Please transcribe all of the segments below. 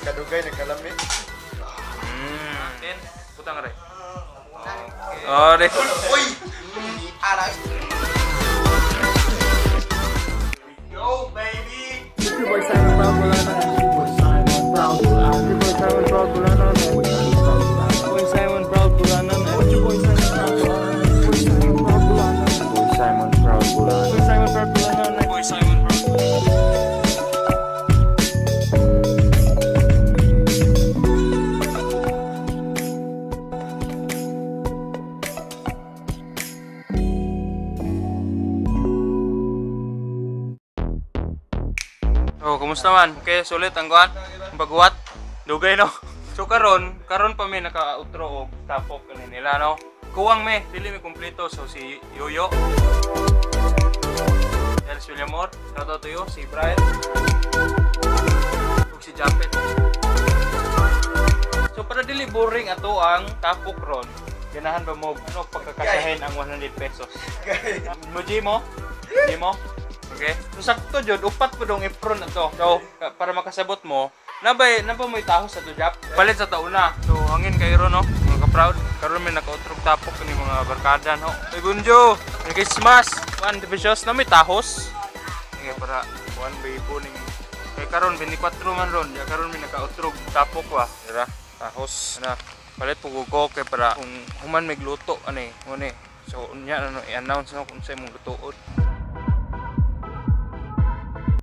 Kadugay na kalami. Then, putang re. Oh, re. Uy! Aray! Go, baby! Boy Simon Proud wala na. Boy Simon Proud wala na. Boy Simon Proud wala na. Boy Simon Proud wala na. Boy Simon Proud wala na. Boy Simon Proud wala na. Boy Simon Proud wala na. Boy Simon Proud wala na. Boy Simon Proud. Oh, kumusta man? Okay, sulit ang kuan. Baguat. Dugay no. So karon pa may naka-outro og tapok ani nila no. Kuwang me, dili mi kumpleto so si Yoyo. Els Villamor, shout out to you, si Brian. Ug si Japet. So para dili boring ato ang tapok ron. Ganahan ba mo ano pagkakasahin ang 100 pesos? Muji mo? Muji mo? Okay. So sakto jud upat po dong apron ato. So para makasabot mo, nabay mo'y tahos sa to Jap. Palit sa tauna. So hangin kay ron no. Mga ka-proud. Karon may nakautrog tapok ni mga barkada no. Ay Gunjo, Merry Christmas. 1 pesos na may tahos. Okay, para 1 bibo ning kay karon 24 man ron. Ya karon may nakautrog tapok wa. Dira, tahos na. Palit po ko kay para kung human may gluto ani, ngone. So unya ano i-announce no kung sa imong lutood.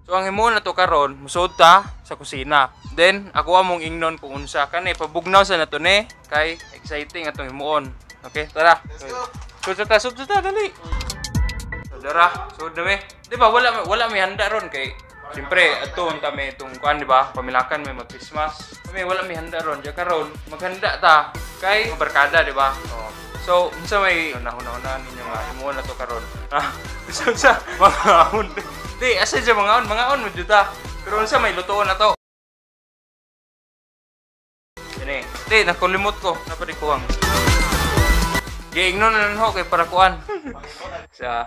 So ang himo na to karon, musod ta sa kusina. Then ako among ingnon kung unsa kani pabugnaw sa nato ni kay exciting atong himuon. Okay, tara. Let's go! Sud ta dali. So dara, sud na mi. Di ba wala may handa ron kay siyempre aton ta may itong kuan di ba? Pamilakan may mag-Christmas. May wala may handa ron. Ja karon maghanda ta kay barkada di ba? Oh. So unsa may una ninyo nga himuon na to karon. Unsa mga di, asa dyan mga on mo dito. Pero unsa may lutoon na to. Yan eh. Di, nakulimot ko. Napadikuwang. Giignon na lang kay para kuan. Sa...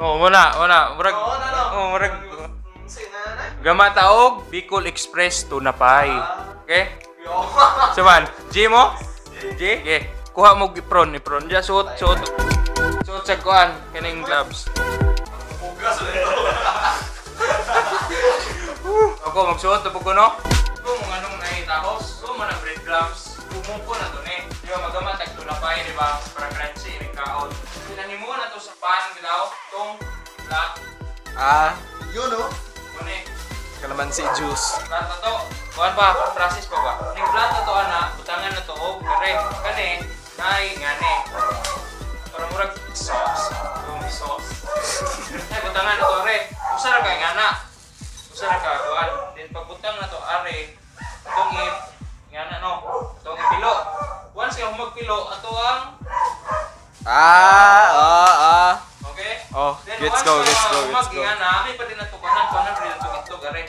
Oh, muna. Murag... Oh, murag... Gama taog, Bicol Express to Napay. Okay? Saman, G mo? G? Okay. Kuha mo ipron. Diya, suot. So sa kuan kaning gloves. Ako magsuot to pug no. Kung anong naitahos, so man ang bread gloves. Kumupo na to ni. Di ba magama tag tulapay di ba para crunchy ni kaon. Pinanimo na to sa pan bitaw tong black. Yun no? Kuni Kalamansi juice. plato to. Kuan pa process pa ba? Ning plato to ana, butangan na to og kare. Kani nay ngani. Para murag sauce. Ay, butangan na to, are. Usara ka ngana. Usara ka, kuhan. Then, pagbutang na to, are. Itong ngana, no? Itong ipilo. Once yung magpilo, ato ang... Okay? Oh, Then, let's go. Ngana, may pa din na to, kanan pa din na itong itlog, are.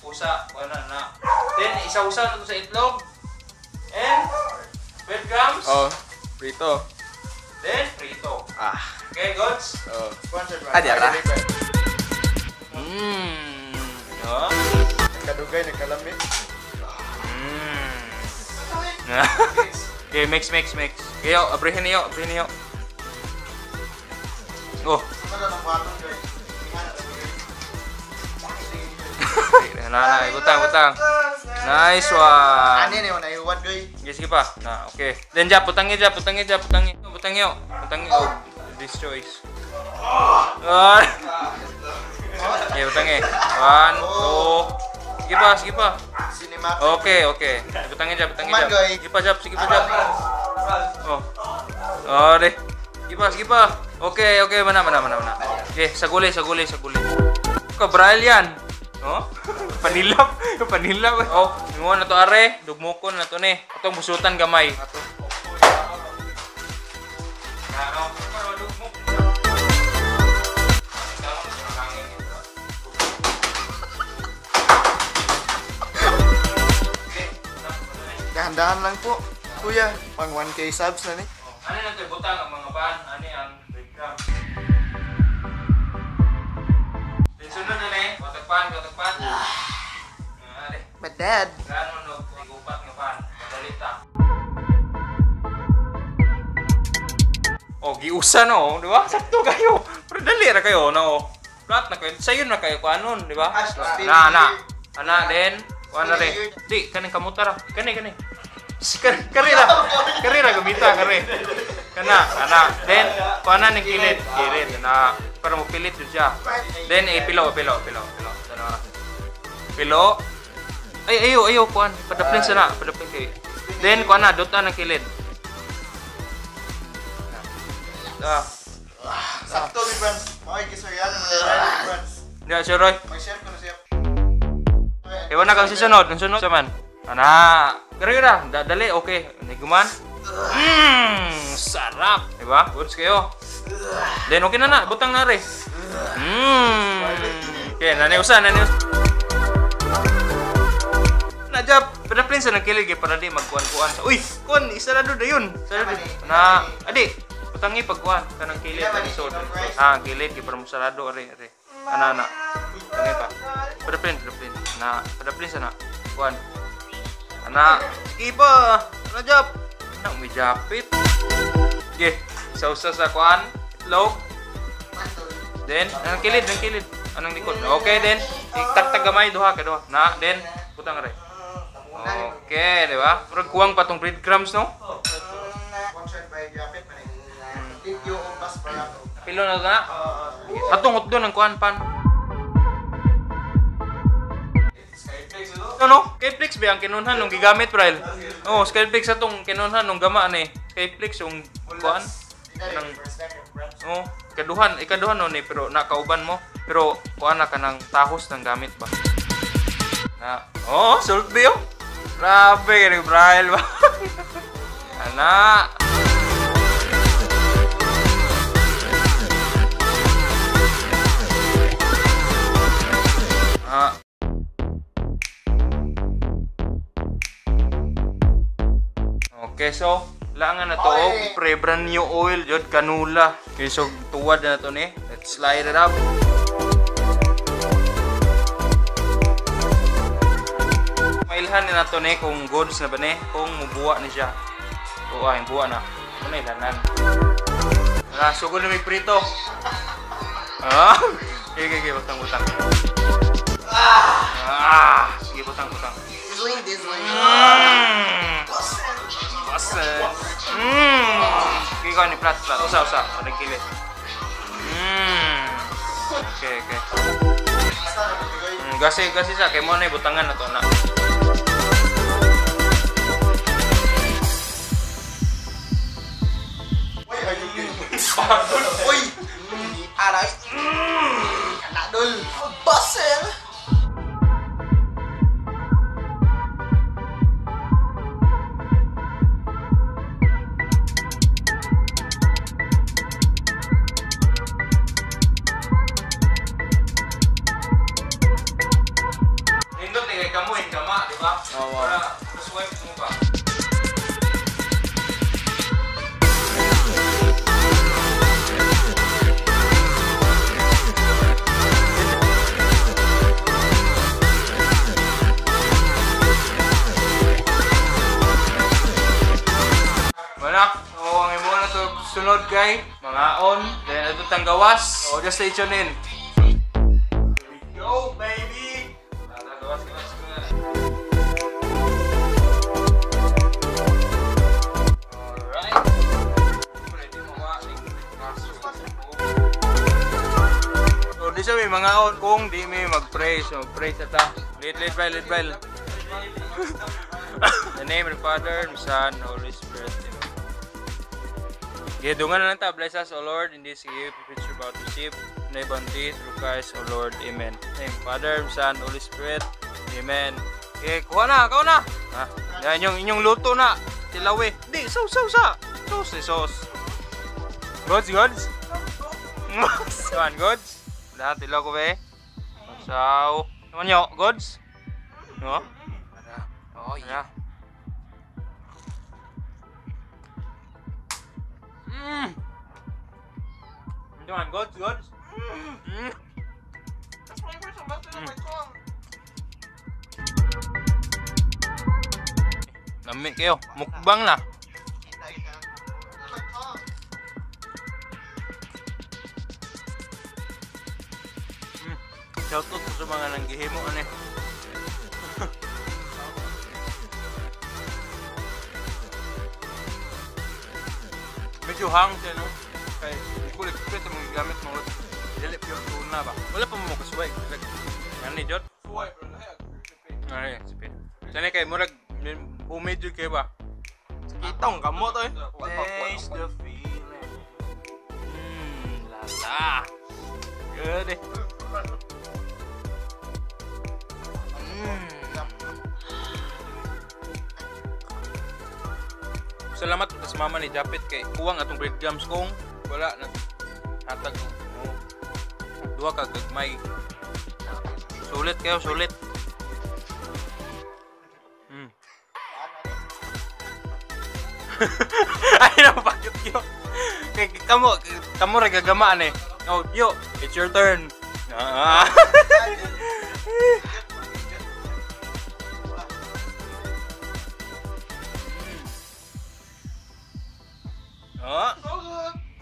Usa, kanan na. Then, isa-usa na to sa itlog. And, breadcrumbs. Oh, prito. Then, prito. Okay, goods? Sponsored by Diara. No? Kadugay na kalami. Okay, mix. Okay, abrihin niyo. Oh. Butang. Nice one. Ani ni na iwan goy. Sige pa. Na, okay. Then putangi. Oh, this choice. Okay, putangi. 1, 2. Sige pa. Cinema. Okay. Putangi. Sige pa, Jap. Oh, deh. Sige pa. Okay, mana. Okay, saguli. Braille yan. Oh? Panilap. Oh, mo na to are, dugmokon na to ni. Atong busutan gamay. Dahan-dahan lang po. Kuya, pang 1K subs na ni. Ano na ito butang ang mga ban? Ano ang breadcrumb? Sunod na ni. Watakpan. my dad. Gano'n no, tigupat nga pan. Madalita. Oh, giusa no, di ba? Sakto kayo. Pero dali ra kayo, no. Flat na kayo. Sayo na kayo kuanon, di ba? Ana, then, kuana re. Di, kaning kamuta ra. Kani. Karira. Karira gumita, kare. Kana. Then, kuana ning kilid. Na, para mo pilit yun siya. Then, pilo. Pilo. Ay, ayo, kuan. Padaplin sana. Padaplin kayo. Then, kuana, duta ng kilid. Sakto ni Franz. Okay, kisaryan naman ni Franz. Hindi, Sir Roy. May chef ko na siya. Iwan na kang sisunod. Ang sunod saman. Ana. Karira. Dali, okay. Niguman. Sarap. Diba? Goods kayo. Then, okay na. Butang na rin. Okay, naniusan. Najap. Padaplin sa nagkilig para di magkuhan-kuhan. Uy! Kuhan! Isarado na yun. Na, adi. Tangi pagkuhan kanang kilid ang isod. Kilid para mo sarado are. Ana. Tangi pa. Padaplin. Padaplin sana. Kuhan. Ana. Sige pa. Najap. Nang may japit. Okay. Sausa sa kuhan. Itlog. Then, ang kilid. Anong likod. Okay, then. Tagtag gamay. Duha. Na, then. Putang are. Okay, di ba? Murag kuwang pa tong breadcrumbs, no? Pilo na na? Atong doon ang kuhan pan. Ano? Skyflix ba ang kinunhan nung gigamit, Bryle? Oo, Skyflix atong kinunhan nung gama ni. Skyflix yung kuhan. Oo, ikaduhan no ni pero nakauban mo. Pero kuhan na ka ng tahos ng gamit ba? Salt ba yun? Grabe ka ni Bryle ba? Ana. Okay, so langan na to og pre-brand new oil jud canola. Okay, so tuwad na to ni. Let's slide it up. Mailhan na to ni kung goods na ba ni, kung mubuwa ni siya. O ay buwa na. Ano ilanan? Sugod na may prito. Okay, butang. Sige, butang. Sige ko ni plat. Usa. Anong kilit. Okay. Gasi sa kay mo na butangan na to na. Uy! Aray! Kanadol! Basel! Nindot ni kay kamoy gama, di ba? Para swipe mo ba? Ang imo na to sunod kay mga on, then ito tang gawas. So just stay tuned in. Here we go, baby. Gawas. Alright. Ready mo ba? So di sa may mga on kung di may mag-pray. So pray sa ta. Lead Bible. In the name of the Father, and the Son, and the Holy Spirit. Gidungan na lang ta, bless us, O Lord, in this gift which you're about to receive. In bounty through Christ, O Lord, Amen. Name, Father, Son, Holy Spirit, Amen. Okay, kuha na, yan inyong luto na, tilawi. Di, sauce. Gods. Kuhan, gods. Lahat, tilaw ko ba eh. Saw. Naman nyo, gods. No? Oh, yeah. Come on, gods. That's my first semester in my tongue. Lami kayo. Mukbang na. Shoutout sa mga nanggihimo ani. Medyo hang siya no. Kay kulit kulit ang gamit mo. Dili pure tuna ba. Wala pa mo kasuway. Ani jud. Suway bro lahat. Ay, sipin. Sana kay murag homemade jud kay ba. Itong kamo to eh. Taste the feeling. Lala. Good eh. Salamat sa mama ni Japit kay kuwang atong breadcrumbs kong wala na hatag mo. Duha ka gagmay. Sulit kayo, sulit. Ay na bakit yo. Kay kamo ra gagamaan eh. Oh, yo, it's your turn. Ah.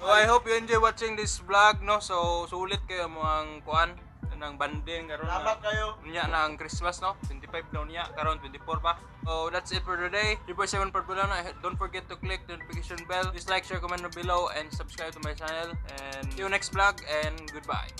So I hope you enjoy watching this vlog no. So sulit kayo mo ang kuan nang banding karon. Salamat kayo. Unya na ang Christmas no. 25 daw niya karon 24 pa. So that's it for today. 3.7 per Bulana. Don't forget to click the notification bell. Please like, share, comment below and subscribe to my channel and see you next vlog and goodbye.